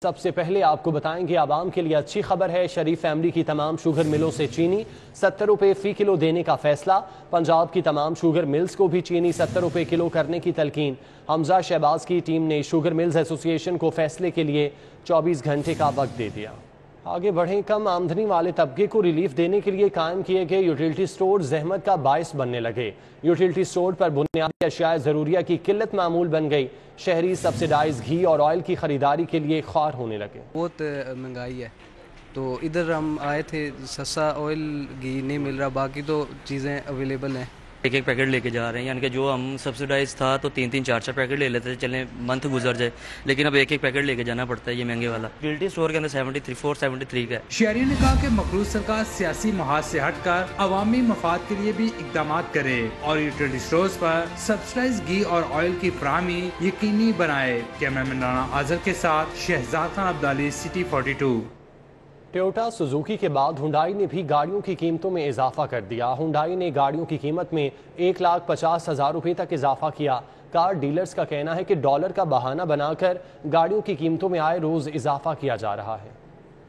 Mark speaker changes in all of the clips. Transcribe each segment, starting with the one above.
Speaker 1: सबसे पहले आपको बताएंगे आवाम के लिए अच्छी खबर है। शरीफ फैमिली की तमाम शुगर मिलों से चीनी 70 रुपए फी किलो देने का फैसला। पंजाब की तमाम शुगर मिल्स को भी चीनी 70 रुपए किलो करने की तलकीन। हमजा शहबाज की टीम ने शुगर मिल्स एसोसिएशन को फैसले के लिए 24 घंटे का वक्त दे दिया। आगे बढ़ें। कम आमदनी वाले तबके को रिलीफ देने के लिए कायम किए गए यूटिलिटी स्टोर जहमत का बायस बनने लगे। यूटिलिटी स्टोर पर बुनियादी अशिया ज़रूरिया की किल्लत मामूल बन गई। शहरी सब्सिडाइज घी और ऑयल की खरीदारी के लिए ख्वार होने लगे।
Speaker 2: बहुत महंगाई है, तो इधर हम आए थे, सस्ता ऑयल घी नहीं मिल रहा, बाकी तो चीज़ें अवेलेबल हैं।
Speaker 3: एक एक पैकेट लेके जा रहे हैं, यानी कि जो हम सब्सिडाइज था तो 3-3 4-4 पैकेट ले लेते थे, चलें मंथ गुजर जाए, लेकिन अब एक एक पैकेट लेके जाना पड़ता है, ये महंगे वाला। यूटिलिटी स्टोर के अंदर 473 का है।
Speaker 4: शहरी ने कहा कि मखलूस सरकार सियासी महाज से हटकर अवामी मफाद के लिए भी इकदाम करे और यूटिलिटी स्टोर्स पर सब्सिडाइज घी और ऑयल की फराहमी यकीनी बनाए। कैमरामैन राना आजर के साथ Shahzad Khan Abdali, city 42।
Speaker 1: Toyota Suzuki के बाद हुंडई ने भी गाड़ियों की कीमतों में इजाफा कर दिया। हुंडई ने गाड़ियों की कीमत में 1,50,000 रुपये तक इजाफा किया। कार डीलर्स का कहना है कि डॉलर का बहाना बनाकर गाड़ियों की कीमतों में आए रोज इजाफा किया जा रहा है।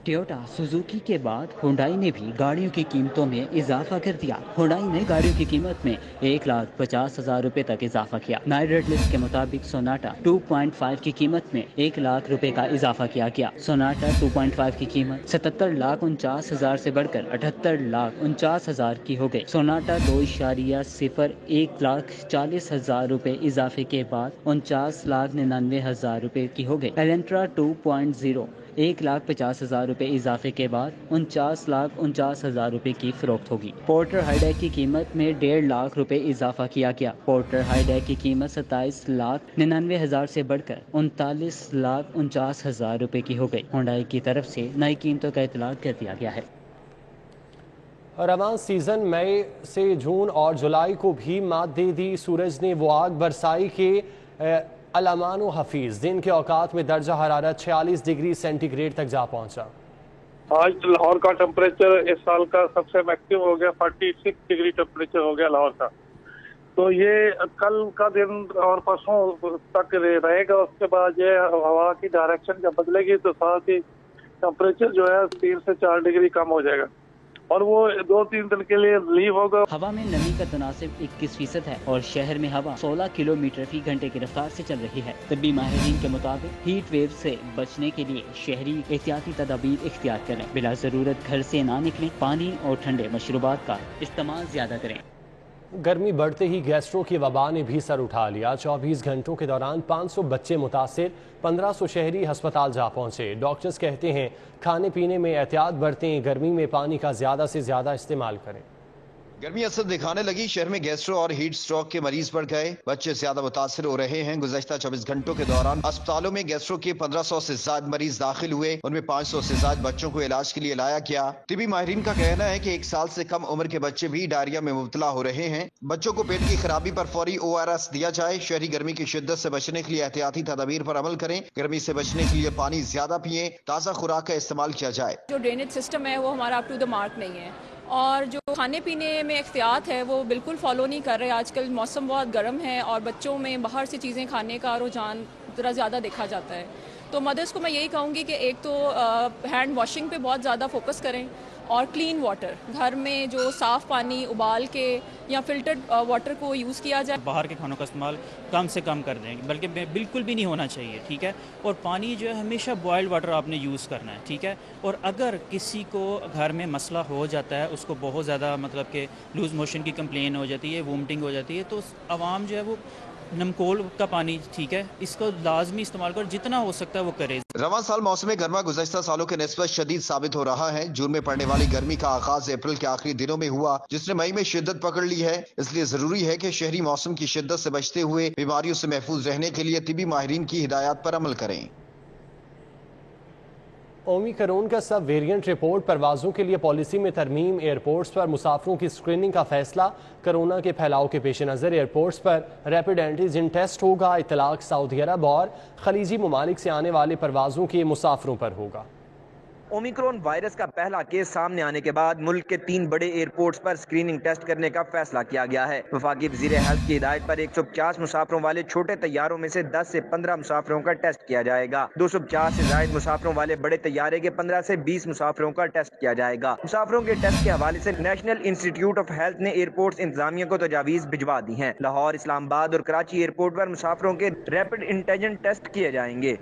Speaker 5: टोयोटा सुजुकी के बाद हुंडई ने भी गाड़ियों की कीमतों में इजाफा कर दिया। हुंडई ने गाड़ियों की कीमत में 1,50,000 रुपए तक इजाफा किया। नई रेट लिस्ट के मुताबिक सोनाटा 2.5 की कीमत में 1 लाख रुपए का इजाफा किया गया। सोनाटा 2.5 की कीमत 77,49,000 से बढ़कर 78,49,000 की हो गई। सोनाटा 2.0 1,40,000 रुपए इजाफे के बाद 49,99,000 रुपए की हो गई। एलेंट्रा 2.0 1,50,000 रुपए इजाफे के बाद 49,49,000 रुपए की फरोख्त होगी। पोर्टर हाईडेक की कीमत में 1.5 लाख रुपए इजाफा किया गया। पोर्टर हाईडेक की कीमत 27,99,000 से बढ़कर 39,49,000 रुपए की हो गई। हुंडई की तरफ से नई कीमतों का इतलाक कर दिया गया है।
Speaker 1: रवां सीजन मई से जून और जुलाई को भी मात दे दी। सूरज ने वो आग बरसाई के अलामान हफीज दिन के औकात में दर्जा हरारत 46 डिग्री सेंटीग्रेड तक जा पहुंचा।
Speaker 6: आज लाहौर का टेम्परेचर इस साल का सबसे मैक्सिमम हो गया, 46 डिग्री टेम्परेचर हो गया लाहौर का। तो ये कल का दिन और परसों तक रहेगा। उसके बाद ये हवा की डायरेक्शन जब बदलेगी तो साथ ही टेम्परेचर जो है 3 से 4 डिग्री कम हो जाएगा और वो 2-3 दिन के लिए लीव होगा।
Speaker 5: हवा में नमी का तनासिब 21% है और शहर में हवा 16 किलोमीटर फी घंटे की रफ्तार से चल रही है। तबी माहिरीन के मुताबिक हीट वेव से बचने के लिए शहरी एहतियाती तदाबीर इख्तियार करें। बिला जरूरत घर से ना निकलें। पानी और ठंडे मशरूबात का इस्तेमाल ज्यादा करें।
Speaker 1: गर्मी बढ़ते ही गैस्ट्रो की वबा ने भी सर उठा लिया। 24 घंटों के दौरान 500 बच्चे मुतासिर, 1500 शहरी अस्पताल जा पहुंचे। डॉक्टर्स कहते हैं खाने पीने में एहतियात बरतें, गर्मी में पानी का ज्यादा से ज्यादा इस्तेमाल करें।
Speaker 7: गर्मी असर दिखाने लगी। शहर में गैस्ट्रो और हीट स्ट्रोक के मरीज बढ़ गए। बच्चे ज्यादा मुतासिर हो रहे हैं। गुज़श्ता 24 घंटों के दौरान अस्पतालों में गैस्ट्रो के 1500 से ज्यादा मरीज दाखिल हुए। उनमें 500 से ज्यादा बच्चों को इलाज के लिए लाया गया। तिबी माहिरीन का कहना है कि 1 साल से कम उम्र के बच्चे भी डायरिया में मुब्तला हो रहे हैं। बच्चों को पेट की खराबी पर फौरी ORS दिया जाए। शहरी गर्मी की शिद्दत से बचने के लिए एहतियाती तदाबीर पर अमल करें। गर्मी से बचने के लिए पानी ज्यादा पिए। ताज़ा खुराक का इस्तेमाल किया जाए।
Speaker 8: जो ड्रेनेज सिस्टम है वो हमारा अप टू द मार्क नहीं है और जो खाने पीने में एहतियात है वो बिल्कुल फॉलो नहीं कर रहे। आजकल मौसम बहुत गर्म है और बच्चों में बाहर से चीज़ें खाने का रुझान ज़रा ज़्यादा देखा जाता है। तो मदर्स को मैं यही कहूँगी कि एक तो हैंड वॉशिंग पे बहुत ज़्यादा फोकस करें और क्लीन वाटर, घर में जो साफ़ पानी उबाल के या फिल्टर्ड वाटर को यूज़ किया जाए।
Speaker 9: बाहर के खानों का इस्तेमाल कम से कम कर दें, बल्कि बिल्कुल भी नहीं होना चाहिए, ठीक है। और पानी जो है हमेशा बॉयल्ड वाटर आपने यूज़ करना है, ठीक है। और अगर किसी को घर में मसला हो जाता है, उसको बहुत ज़्यादा मतलब कि लूज़ मोशन की कंप्लेन हो जाती है, वोमिटिंग हो जाती है, तो आवाम जो है वो नमकोल का पानी, ठीक है, इसको लाजमी इस्तेमाल कर, जितना हो सकता है वो करे।
Speaker 7: रवां साल मौसम गर्मा गुज़श्ता सालों के निस्बत शदीद साबित हो रहा है। जून में पड़ने वाली गर्मी का आगाज अप्रैल के आखिरी दिनों में हुआ, जिसने मई में शिद्दत पकड़ ली है। इसलिए जरूरी है कि शहरी मौसम की शिद्दत से बचते हुए बीमारियों से महफूज रहने के लिए तिबी माहिरीन की हिदायत पर अमल करें।
Speaker 1: ओमिक्रॉन का सब वेरिएंट रिपोर्ट परवाजों के लिए पॉलिसी में तरमीम। एयरपोर्ट्स पर मुसाफिरों की स्क्रीनिंग का फैसला। कोरोना के फैलाव के पेश नज़र एयरपोर्ट्स पर रैपिड एंटीजन टेस्ट होगा। इतलाक सऊदी अरब और खलीजी ममालिक से आने वाले परवाजों के मुसाफिरों पर होगा।
Speaker 10: ओमिक्रॉन वायरस का पहला केस सामने आने के बाद मुल्क के 3 बड़े एयरपोर्ट्स पर स्क्रीनिंग टेस्ट करने का फैसला किया गया है। वफाकी वज़ीर हेल्थ की हिदायत पर 150 मुसाफिरों वाले छोटे तैयारों में से 10 से 15 मुसाफिरों का टेस्ट किया जाएगा। 250 से ज्यादा मुसाफिरों वाले बड़े तैयारे के 15 से 20 मुसाफिरों का टेस्ट किया जाएगा। मुसाफिरों के टेस्ट के हवाले से नेशनल इंस्टीट्यूट ऑफ हेल्थ ने एयरपोर्ट्स इंतजामिया को तजावीज़ भिजवा दी हैं। लाहौर, इस्लामाबाद और कराची एयरपोर्ट पर मुसाफिरों के रैपिड एंटीजन टेस्ट किए जाएंगे।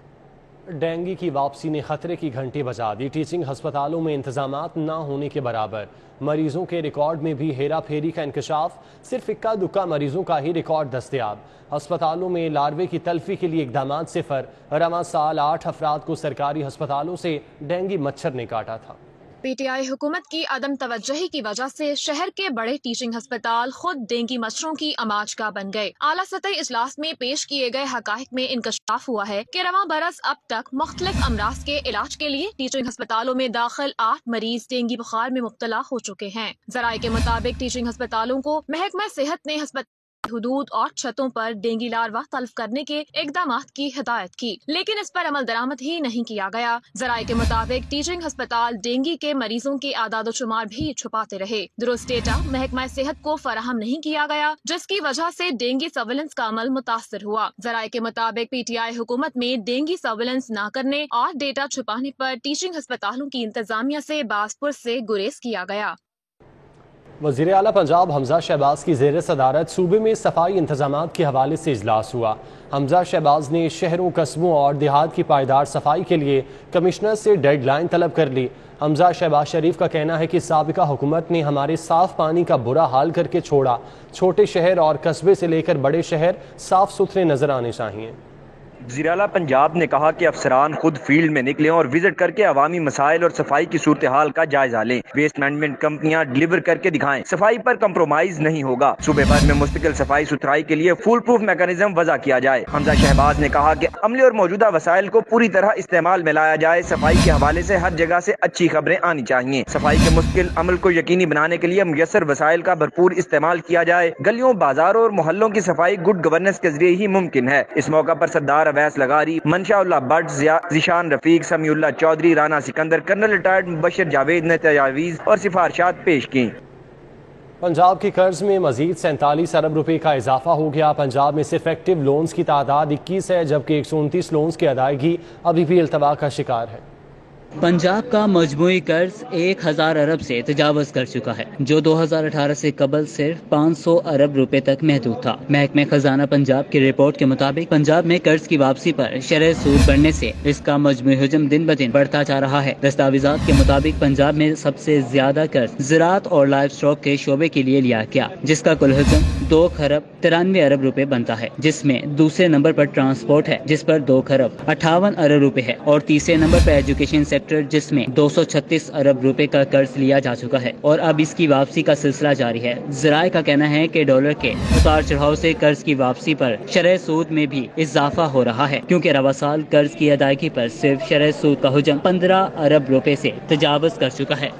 Speaker 1: डेंगू की वापसी ने खतरे की घंटी बजा दी। टीचिंग अस्पतालों में इंतजामात न होने के बराबर, मरीजों के रिकॉर्ड में भी हेरा फेरी का इंकशाफ। सिर्फ इक्का दुक्का मरीजों का ही रिकॉर्ड दस्तयाब। अस्पतालों में लार्वे की तल्फी के लिए इकदाम सिफर। रवां साल 8 अफराद को सरकारी अस्पतालों से डेंगू मच्छर ने काटा था।
Speaker 11: पीटीआई हुकूमत की अदम तवज्जुही की वजह से शहर के बड़े टीचिंग अस्पताल खुद डेंगू मच्छरों की आमाजगाह बन गए। आला सतही इजलास में पेश किए गए हकाइक में इंकशाफ हुआ है कि रवां बरस अब तक मुख्तलिफ अमराज के इलाज के लिए टीचिंग अस्पतालों में दाखिल 8 मरीज डेंगू बुखार में मुब्तला हो चुके हैं। जराये के मुताबिक टीचिंग अस्पतालों को महकमा सेहत ने हुदूद और छतों पर डेंगू लार्वा तल्फ करने के इकदाम की हिदायत की, लेकिन इस पर अमल दरामद ही नहीं किया गया। जराये के मुताबिक टीचिंग अस्पताल डेंगू के मरीजों के आदाद शुमार भी छुपाते रहे। दुरुस्त डेटा महकमा सेहत को फराहम नहीं किया गया, जिसकी वजह से डेंगू सर्विलेंस का अमल मुतासर हुआ। जराये के मुताबिक पीटीआई हुकूमत में डेंगू सर्विलेंस न करने और डेटा छुपाने पर टीचिंग अस्पतालों की इंतजामिया से बासपुर से गुरेज किया गया।
Speaker 1: वज़ीर आला पंजाब हमजा शहबाज की ज़ेर सदारत सूबे में सफाई इंतजामात के हवाले से इजलास हुआ। हमजा शहबाज ने शहरों, कस्बों और देहात की पायदार सफाई के लिए कमिश्नर से डेडलाइन तलब कर ली। हमजा शहबाज शरीफ का कहना है कि साबिका हुकूमत ने हमारे साफ पानी का बुरा हाल करके छोड़ा। छोटे शहर और कस्बे से लेकर बड़े शहर साफ सुथरे नजर आने चाहिए।
Speaker 10: वज़ीर आला पंजाब ने कहा कि अफसरान खुद फील्ड में निकलें और विजिट करके अवामी मसाइल और सफाई की सूरत हाल का जायजा लें। वेस्ट मैनेजमेंट कंपनियां डिलीवर करके दिखाएं। सफाई पर कंप्रोमाइज नहीं होगा। सूबे भर में मुस्तकिल सफाई सुथराई के लिए फुल प्रूफ मैकेनिज्म वज़ा किया जाए। हमजा शहबाज ने कहा कि अमले और मौजूदा वसाइल को पूरी तरह इस्तेमाल में लाया जाए। सफाई के हवाले से हर जगह से अच्छी खबरें आनी चाहिए। सफाई के मुश्किल अमल को यकीनी बनाने के लिए मुयस्सर वसाइल का भरपूर इस्तेमाल किया जाए। गलियों, बाजारों और मोहल्लों की सफाई गुड गवर्नेंस के जरिए ही मुमकिन है। इस मौका पर सरदार अवैस लगारी, मनशाउल्लाह भट्ट, ज़िशान रफीक, समीउल्लाह चौधरी, राना सिकंदर, कर्नल रिटायर्ड मुबशर जावेद ने तजावीज़ और सिफारिशात पेश की।
Speaker 1: पंजाब के कर्ज में मजीद 47 अरब रुपए का इजाफा हो गया। पंजाब में सिर्फ एक्टिव लोन्स की तादाद 21 है, जबकि 129 लोन्स की अदायगी अभी भी इल्तवा का शिकार है।
Speaker 5: पंजाब का मजमूई कर्ज 1000 अरब से तजावज़ कर चुका है, जो 2018 से कबल सिर्फ 500 अरब रुपए तक महदूद था। महकमे खजाना पंजाब की रिपोर्ट के मुताबिक पंजाब में कर्ज की वापसी पर शरह सूद बढ़ने से इसका मजमूई हजम दिन ब दिन बढ़ता जा रहा है। दस्तावेजात के मुताबिक पंजाब में सबसे ज्यादा कर्ज ज़राअत और लाइव स्टॉक के शोबे के लिए लिया गया, जिसका कुल हजम 2 खरब 93 अरब रुपए बनता है, जिसमें दूसरे नंबर पर ट्रांसपोर्ट है, जिस पर 2 खरब 58 अरब रुपए है, और तीसरे नंबर पर एजुकेशन जिसमें 236 अरब रुपए का कर्ज लिया जा चुका है और अब इसकी वापसी का सिलसिला जारी है। ज़राए का कहना है कि डॉलर के उतार चढ़ाव से कर्ज की वापसी पर शरह सूद में भी इजाफा हो रहा है, क्योंकि रवा साल कर्ज की अदायगी पर सिर्फ शरह सूद का हुजम 15 अरब रुपए से तजावज़ कर चुका है।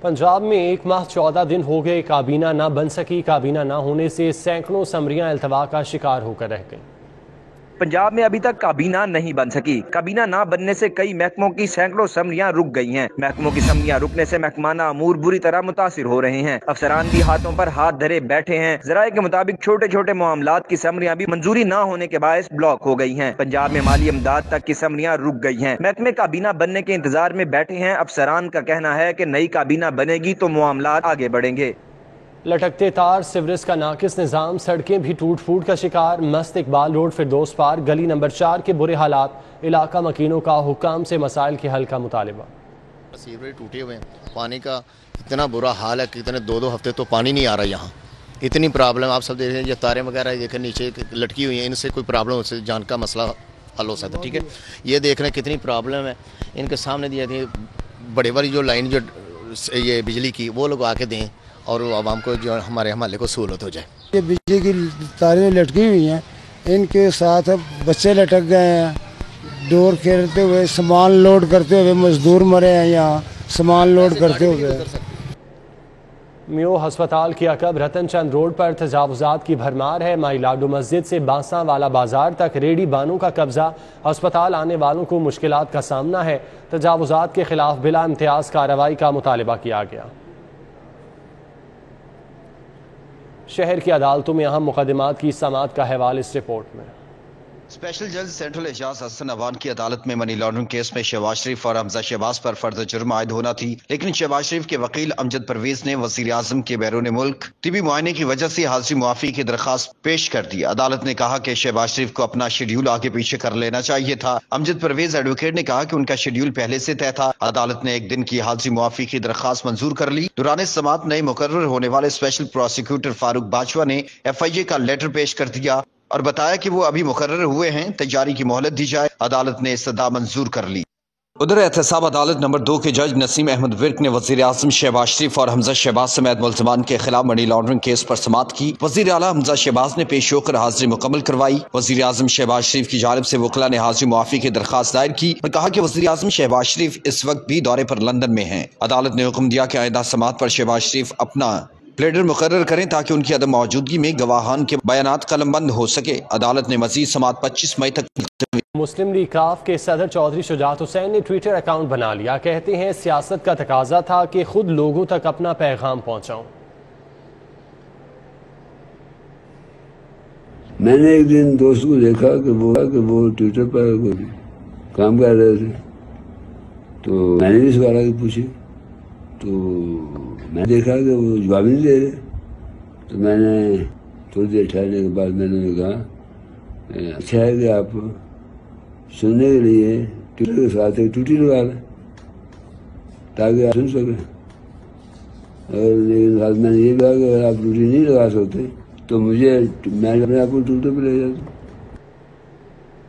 Speaker 1: पंजाब में 1 माह 14 दिन हो गए काबीना न बन सकी। काबीना न होने से सैकड़ों समरियां इल्तवा का शिकार होकर रह गई।
Speaker 10: पंजाब में अभी तक काबीना नहीं बन सकी। काबीना ना बनने से कई महकमों की सैकड़ों समरियां रुक गई हैं। महकमों की समरियां रुकने से महकमाना अमूर बुरी तरह मुतासिर हो रहे हैं। अफसरान भी हाथों पर हाथ धरे बैठे हैं। ज़राए के मुताबिक छोटे छोटे मामलात की समरियां भी मंजूरी ना होने के बायस ब्लॉक हो गई हैं। पंजाब में माली इमदाद तक की समरियां रुक गई हैं। महकमे काबीना बनने के इंतजार में बैठे हैं। अफसरान का कहना है कि नई काबीना बनेगी तो मामलात आगे बढ़ेंगे।
Speaker 1: लटकते तार, सिवरेज का नाकिस निज़ाम, सड़कें भी टूट फूट का शिकार। मस्त इकबाल रोड फिरदौस पार्क गली नंबर 4 के बुरे हालात। इलाका मकीनों का हुक्काम से मसाइल के हल का मुतालिबा।
Speaker 12: सीवरेज टूटे हुए हैं, पानी का इतना बुरा हाल है कि इतने 2-2 हफ्ते तो पानी नहीं आ रहा। यहाँ इतनी प्रॉब्लम, आप सब देख रहे हैं, ये तारें वगैरह देखें नीचे लटकी हुई हैं, इनसे कोई प्रॉब्लम हो जान का मसला हल हो सकता है। ठीक है, ये देख रहे हैं कितनी प्रॉब्लम है। इनके सामने दिए थे बड़े वाली जो लाइन जो ये बिजली की वो लोग आके दें और आवाम को जो हमारे महल्ले को सहूलत हो जाए।
Speaker 13: ये बिजली की तारें लटकी हुई हैं, इनके साथ अब बच्चे लटक गए हैं। डोर खेलते हुए, सामान लोड करते हुए मजदूर मरे हैं। यहाँ सामान लोड करते हुए
Speaker 1: میو ہسپتال کی عقب رتن چند روڈ پر تجاوزات کی بھرمار ہے۔ مائی لاڈو مسجد سے بانساں والا بازار تک ریڑھی بانوں کا قبضہ، ہسپتال آنے والوں کو مشکلات کا سامنا ہے۔ تجاوزات کے خلاف بلا امتیاز کارروائی کا مطالبہ کیا گیا۔ شہر کی عدالتوں میں اہم مقدمات کی سماعت کا حوالہ اس رپورٹ میں۔
Speaker 7: اسپیشل جج سینٹرل اعجاز حسن عوان کی عدالت میں منی لانڈرنگ کیس میں شہباز شریف اور حمزہ شہباز پر فرد جرم عائد ہونا تھی، لیکن شہباز شریف کے وکیل امجد پرویز نے وزیر اعظم کے بیرون ملک طبی معائنے کی وجہ سے حاضری معافی کی درخواست پیش کر دی۔ عدالت نے کہا کہ شہباز شریف کو اپنا شیڈیول آگے پیچھے کر لینا چاہیے تھا۔ امجد پرویز ایڈوکیٹ نے کہا کہ ان کا شیڈیول پہلے سے طے تھا۔ عدالت نے ایک دن کی حاضری معافی کی درخواست منظور کر لی۔ دوران سماعت نئے مقرر ہونے والے اسپیشل پروسیکیوٹر فاروق باجوہ نے FIA کا لیٹر پیش کر دیا اور بتایا کہ وہ ابھی مقرر ہوئے ہیں، تیاری کی مہلت دی جائے۔ عدالت نے استدعا منظور کر لی۔ ادھر احتساب عدالت نمبر 2 کے جج نسیم احمد ورک نے وزیر اعظم شہباز شریف اور حمزہ شہباز سمیت ملزمان کے خلاف منی لانڈرنگ کیس پر سماعت کی۔ وزیر اعلیٰ حمزہ شہباز نے پیش ہو کر حاضری مکمل کروائی۔ وزیر اعظم شہباز شریف کی جانب سے وکلاء نے حاضری معافی کی درخواست دائر کی اور کہا کہ وزیر اعظم شہباز شریف اس وقت بھی دورے پر لندن میں ہیں۔ عدالت نے حکم دیا کہ آئندہ سماعت پر شہباز شریف اپنا پلیڈر مقرر کریں تاکہ ان کی عدم موجودگی میں گواہان کے بیانات قلم بند ہو سکے۔ عدالت نے مزید سماعت 25 مئی تک۔
Speaker 1: مسلم لیگ کاف کے صدر چودھری شجاعت حسین نے ٹویٹر اکاؤنٹ بنا لیا۔ کہتے ہیں سیاست کا تقاضا تھا کہ خود لوگوں تک اپنا پیغام پہنچاؤں۔
Speaker 14: میں نے ایک دن دوست کو دیکھا کہ وہ ٹویٹر پر کام کر رہے تھے، تو میں نے بھی سوال پوچھے، تو میں دیکھا کہ وہ جواب نہیں دے رہے، تو میں نے تھوڑی دیر ٹھہرنے کے بعد میں نے کہا اچھا ہے کہ آپ سننے کے لیے ٹویٹر کے ساتھ ایک ٹوٹی لگا لیں تاکہ آپ سن سکیں۔ اور لیکن ساتھ میں نے یہ کہا کہ اگر آپ ٹوٹی نہیں لگا سکتے تو میں اپنے آپ کو ٹویٹر پہ لے جاتا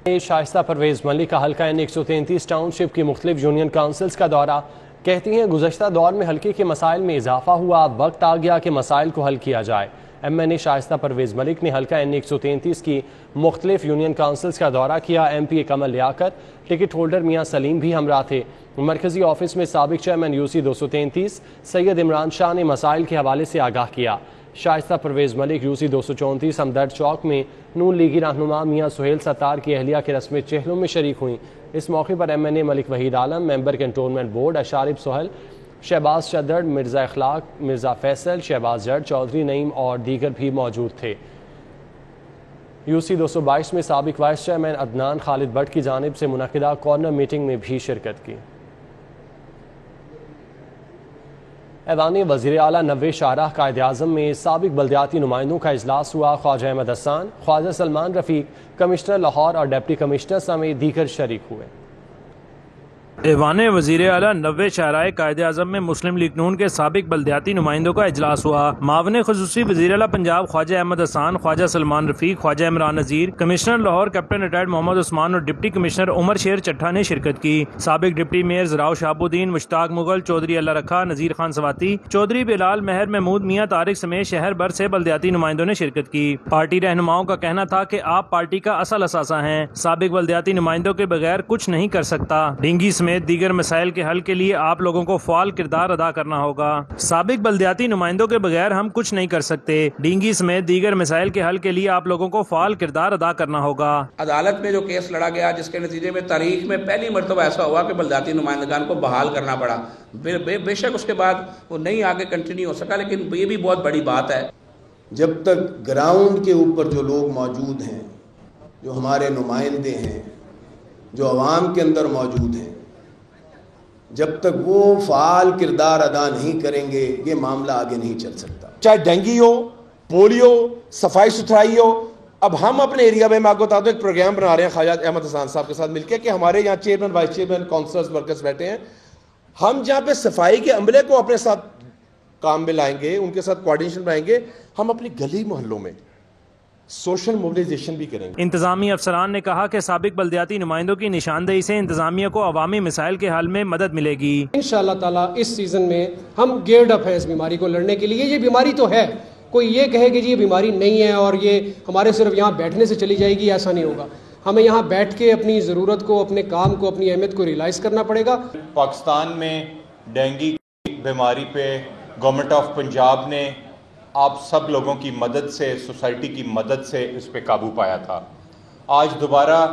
Speaker 14: ہوں۔
Speaker 1: شائستہ پرویز ملک کا حلقہ N133 ٹاؤن شپ کی مختلف یونین کونسلز کا دورہ۔ کہتی ہیں گزشتہ دور میں حلقے کے مسائل میں اضافہ ہوا، وقت آ گیا کہ مسائل کو حل کیا جائے۔ MNA شائستہ پرویز ملک نے حلقہ N133 کی مختلف یونین کونسلز کا دورہ کیا۔ MP کمل لیاقت، ٹکٹ ہولڈر میاں سلیم بھی ہمراہ تھے۔ مرکزی آفس میں سابق چیئرمین UC 233 سید عمران شاہ نے مسائل کے حوالے سے آگاہ کیا۔ شائستہ پرویز ملک UC 234 ہمدرد چوک میں نون لیگی رہنما میاں سہیل ستار کی اہلیہ کے رسم چہلوں میں شریک ہوئیں۔ اس موقع پر MNA ملک وحید عالم، ممبر کنٹونمنٹ بورڈ اشارب سہل، شہباز چدر، مرزا اخلاق، مرزا فیصل، شہباز جٹ، چودھری نعیم اور دیگر بھی موجود تھے۔ UC 222 میں سابق vice chairman Adnan Khalid but کی جانب سے منعقدہ کارنر میٹنگ میں بھی شرکت کی۔ ایوان وزیر اعلیٰ 90 شاہراہ قائد اعظم میں سابق بلدیاتی نمائندوں کا اجلاس ہوا۔ خواجہ احمد حسان، خواجہ سلمان رفیق، کمشنر لاہور اور ڈپٹی کمشنر سمیت دیگر شریک ہوئے۔
Speaker 15: ایوان وزیر اعلیٰ 90 شاہراہ قائد اعظم میں مسلم لیگ نون کے سابق بلدیاتی نمائندوں کا اجلاس ہوا۔ معاون خصوصی وزیر اعلیٰ Punjab Khawaja Ahmad Hassan, Khawaja Salman Rafiq, Khawaja Imran Nazir, commissioner Lahore captain retired Muhammad Usman اور ڈپٹی کمشنر عمر شیر چٹھا نے شرکت کی۔ سابق ڈپٹی میئر زراؤ شہاب الدین، مشتاق مغل، چودھری اللہ رکھا، نذیر خان سواتی، چودھری بلال، مہر محمود، میاں طارق سمیت شہر بھر سے بلدیاتی نمائندوں نے شرکت کی۔ پارٹی رہنماؤں کا کہنا تھا کہ آپ پارٹی کا اصل اثاثہ ہیں، سابق بلدیاتی نمائندوں کے بغیر کچھ نہیں کر سکتا۔ ڈینگی سمیت دیگر مسائل کے حل کے لیے آپ لوگوں کو فعال کردار ادا کرنا ہوگا۔ سابق بلدیاتی نمائندوں کے بغیر ہم کچھ نہیں کر سکتے۔ ڈینگی سمیت دیگر مسائل کے حل کے لیے آپ لوگوں کو فعال کردار ادا کرنا ہوگا۔
Speaker 16: عدالت میں جو کیس لڑا گیا جس کے نتیجے میں تاریخ میں پہلی مرتبہ ایسا ہوا کہ بلدیاتی نمائندگان کو بحال کرنا پڑا، بے شک اس کے بعد وہ نہیں آگے کنٹینیو ہو سکا، لیکن یہ بھی بہت بڑی بات ہے۔
Speaker 17: جب تک گراؤنڈ کے اوپر جو لوگ موجود ہیں، جو ہمارے نمائندے ہیں، جو عوام کے اندر موجود ہیں، جب تک وہ فعال کردار ادا نہیں کریں گے یہ معاملہ آگے نہیں چل سکتا۔
Speaker 18: چاہے ڈینگی ہو، پولیو، صفائی ستھرائی ہو۔ اب ہم اپنے ایریا میں آپ کو بتا دوں ایک پروگرام بنا رہے ہیں خواجہ احمد حسان صاحب کے ساتھ مل کے کہ ہمارے یہاں chairman, vice chairman, councillors, workers بیٹھے ہیں، ہم جہاں پہ صفائی کے عملے کو اپنے ساتھ کام میں لائیں گے، ان کے ساتھ کوارڈینیشن بنائیں گے، ہم اپنی گلی محلوں میں سوشل موبلائزیشن بھی کریں گے۔
Speaker 15: انتظامی افسران نے کہا کہ سابق بلدیاتی نمائندوں کی نشاندہی سے انتظامیہ کو عوامی مسائل کے حل میں مدد ملے گی۔
Speaker 19: انشاءاللہ تعالیٰ اس سیزن میں ہم گیئرڈ اپ ہیں اس بیماری کو لڑنے کے لیے۔ یہ بیماری تو ہے، کوئی یہ کہے کہ جی یہ بیماری نہیں ہے اور یہ ہمارے صرف یہاں بیٹھنے سے چلی جائے گی، ایسا نہیں ہوگا۔ ہمیں یہاں بیٹھ کے اپنی ضرورت کو، اپنے کام کو، اپنی اہمیت کو ریلائز کرنا پڑے گا۔
Speaker 20: پاکستان میں ڈینگی بیماری پہ گورنمنٹ آف پنجاب نے آپ سب لوگوں کی مدد سے، سوسائٹی کی مدد سے اس پہ قابو پایا تھا. آج دوبارہ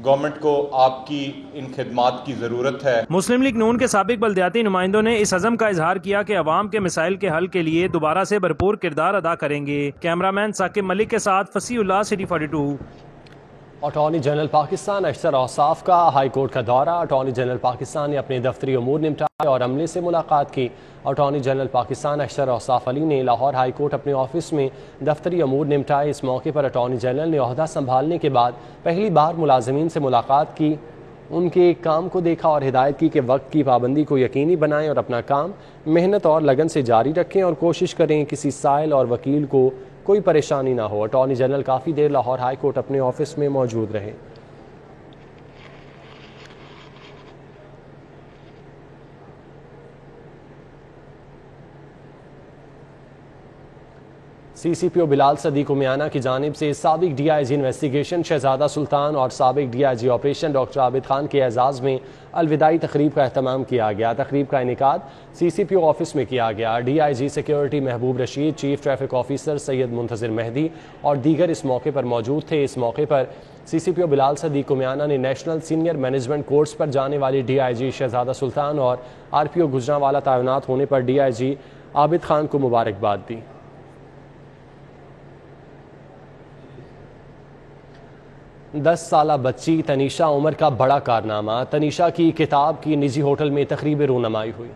Speaker 20: گورنمنٹ کو آپ کی ان خدمات کی ضرورت ہے.
Speaker 15: مسلم لیگ نون کے سابق بلدیاتی نمائندوں نے اس عزم کا اظہار کیا کہ عوام کے مسائل کے حل کے لیے دوبارہ سے بھرپور کردار ادا کریں گے. کیمرامین ثاقب ملک کے ساتھ فصیح اللہ، سٹی 42.
Speaker 1: اٹارنی جنرل پاکستان اشتر اوصاف کا ہائی کورٹ کا دورہ. اٹارنی جنرل پاکستان نے اپنے دفتری امور نمٹائے اور عملے سے ملاقات کی. اٹارنی جنرل پاکستان اشتر اوصاف علی نے لاہور ہائی کورٹ اپنے آفس میں دفتری امور نمٹائے. اس موقع پر اٹارنی جنرل نے عہدہ سنبھالنے کے بعد پہلی بار ملازمین سے ملاقات کی، ان کے کام کو دیکھا اور ہدایت کی کہ وقت کی پابندی کو یقینی بنائیں اور اپنا کام محنت اور لگن سے جاری رکھیں اور کوشش کریں کسی سائل اور وکیل کو کوئی پریشانی نہ ہو. اٹارنی جنرل کافی دیر لاہور ہائی کورٹ اپنے آفس میں موجود رہے. سی سی پی او بلال صدیق امیانہ کی جانب سے سابق ڈی آئی جی انویسٹیگیشن شہزادہ سلطان اور سابق D I G operation doctor Abid Khan کے اعزاز میں الوداعی تقریب کا اہتمام کیا گیا. تقریب کا انعقاد سی سی پی او آفس میں کیا گیا. ڈی آئی جی سیکیورٹی محبوب رشید، چیف ٹریفک آفیسر سید منتظر مہدی اور دیگر اس موقع پر موجود تھے. اس موقع پر سی سی پی او بلال صدیق امیانہ نے نیشنل سینئر مینجمنٹ کورس پر جانے والی ڈی آئی جی شہزادہ سلطان اور آر پی او گجرانوالہ تعینات ہونے پر ڈی آئی جی عابد خان کو مبارکباد دی. 10 سالہ بچی تنیشا عمر کا بڑا کارنامہ. تنیشا کی کتاب کی نجی ہوٹل میں تقریب رونمائی ہوئی.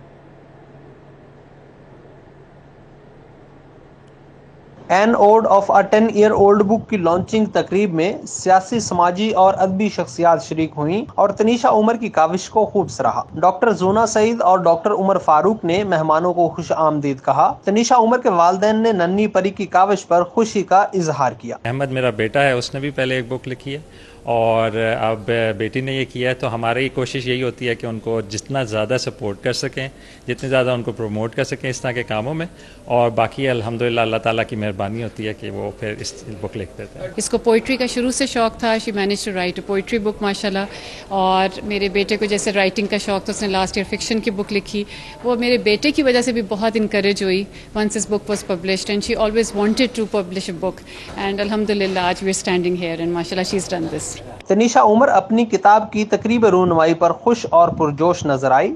Speaker 21: این اوڈ آف اے 10-year-old بک کی لانچنگ تقریب میں سیاسی، سماجی اور ادبی شخصیات شریک ہوئیں اور تنیشا عمر کی کاوش کو خوب سراہا. ڈاکٹر زونا سعید اور ڈاکٹر عمر فاروق نے مہمانوں کو خوش آمدید کہا. تنیشا عمر کے والدین نے ننھی پری کی کاوش پر خوشی کا اظہار کیا.
Speaker 22: احمد میرا بیٹا ہے، اس نے بھی پہلے ایک بک لکھی ہے اور اب بیٹی نے یہ کیا ہے، تو ہماری کوشش یہی ہوتی ہے کہ ان کو جتنا زیادہ سپورٹ کر سکیں، جتنے زیادہ ان کو پروموٹ کر سکیں اس طرح کے کاموں میں، اور باقی الحمدللہ اللہ تعالیٰ کی مہربانی ہوتی ہے کہ وہ پھر اس بک لکھ دیتے ہیں.
Speaker 23: اس کو پوئٹری کا شروع سے شوق تھا. She manage to write a poetry book ماشاءاللہ. اور میرے بیٹے کو جیسے رائٹنگ کا شوق تھا، اس نے لاسٹ ایئر فکشن کی بک لکھی. وہ میرے بیٹے کی وجہ سے بھی بہت انکریج ہوئی ونس اس book was published and she always wanted to publish a book and الحمدللہ آج we are standing here and ماشاءاللہ she is done this.
Speaker 21: Tunisha عمر اپنی کتاب کی تقریب رونمائی پر خوش اور پرجوش نظر آئی.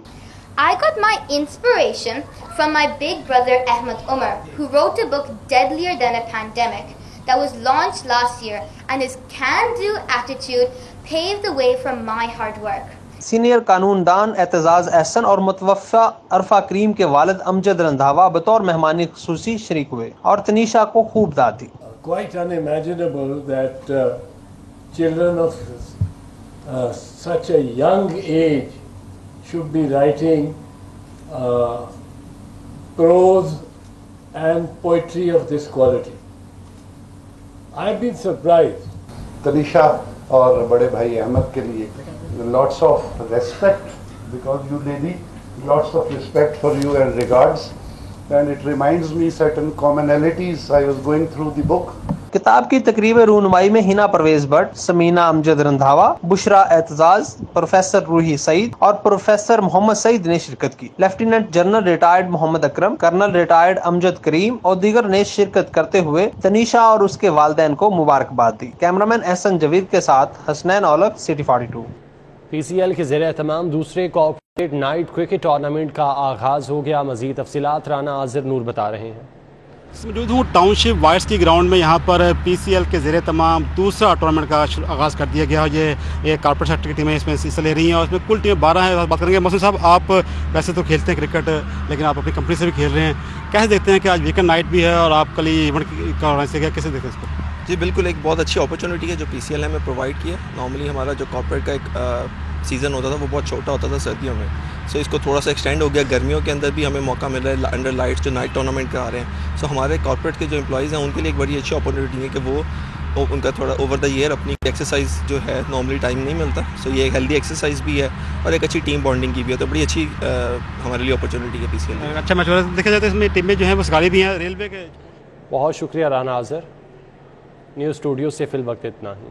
Speaker 24: I got my inspiration from my big brother Ahmed Umar, who wrote a book Deadlier Than a Pandemic that was launched last year, and his can-do attitude paved the way for my hard work.
Speaker 21: Senior قانون دان اعتزاز احسن اور متوفی عرفہ کریم کے والد امجد رندھاوا بطور مہمان خصوصی شریک ہوئے اور تنیشا کو خوب داد دی.
Speaker 25: Quite unimaginable that children of such a young age should be writing prose and poetry of this quality. I've been surprised.
Speaker 26: Tunisha اور بڑے بھائی احمد کے لیے lots of respect, because you lady, lots of respect for you and regards, and it reminds me certain commonalities I was going through the book.
Speaker 21: کتاب کی تقریب رونمائی میں ہینا پرویز بٹ، سمینہ امجد رندھاوا، بشرا اعتزاز، پروفیسر روحی سعید اور پروفیسر محمد سعید نے شرکت کی. لیفٹیننٹ جنرل ریٹائرڈ محمد اکرم، کرنل ریٹائرڈ امجد کریم اور دیگر نے شرکت کرتے ہوئے تنیشا اور اس کے والدین کو مبارکباد دی. کیمرامین احسن جوید کے ساتھ حسنین اولک، سٹی 42.
Speaker 1: پی سی ایل کے زیر اہتمام دوسرے کارپوریٹ نائٹ کرکٹ ٹورنامنٹ کا آغاز ہو گیا. مزید تفصیلات رانا عاظر نور بتا رہے ہیں.
Speaker 27: موجود ہوں ٹاؤن شپ وائٹس کی گراؤنڈ میں. یہاں پر پی سی ایل کے زیر تمام دوسرا ٹورنامنٹ کا آغاز کر دیا گیا. یہ کارپوریٹ سیکٹر کی ٹیمیں اس میں حصہ لے رہی ہیں اور اس میں کل ٹیمیں 12 ہیں. بات کریں گے محسن صاحب، آپ ویسے تو کھیلتے ہیں کرکٹ لیکن آپ اپنی کمپنی سے بھی کھیل رہے ہیں، کیسے دیکھتے ہیں کہ آج ویکنڈ نائٹ بھی ہے اور آپ کل یہ ایونٹ کا آرگنائز کیا، کیسے دیکھتے ہیں اس کو؟
Speaker 28: جی بالکل، ایک بہت اچھی اپرچونیٹی ہے جو پی سی ایل نے ہمیں پرووائڈ کی ہے. نارملی ہمارا جو کارپوریٹ کا ایک سیزن ہوتا تھا وہ بہت چھوٹا ہوتا تھا سردیوں میں، سو اس کو تھوڑا سا ایکسٹینڈ ہو گیا. گرمیوں کے اندر بھی ہمیں موقع مل رہا ہے انڈر لائٹس جو نائٹ ٹورنامنٹ کرا رہے ہیں. سو ہمارے کارپوریٹ کے جو امپلائیز ہیں ان کے لیے ایک بڑی اچھی اپرچونیٹی ہے کہ وہ ان کا تھوڑا اوور دا ایئر اپنی ایکسرسائز جو ہے نارملی ٹائم نہیں ملتا، سو یہ ایک ہیلدی ایکسرسائز بھی ہے اور ایک اچھی ٹیم بانڈنگ کی بھی ہے. تو بڑی اچھی ہمارے لیے اپرچونیٹی ہے پی سی ایل.
Speaker 27: اچھا مشورہ دیکھا جاتا ہے اس میں ٹیمیں جو ہیں وہ سرکاری بھی ہیں ریلوے کے.
Speaker 1: بہت شکریہ رانا عاظر. نیوز اسٹوڈیو سے فی الوقت اتنا ہی.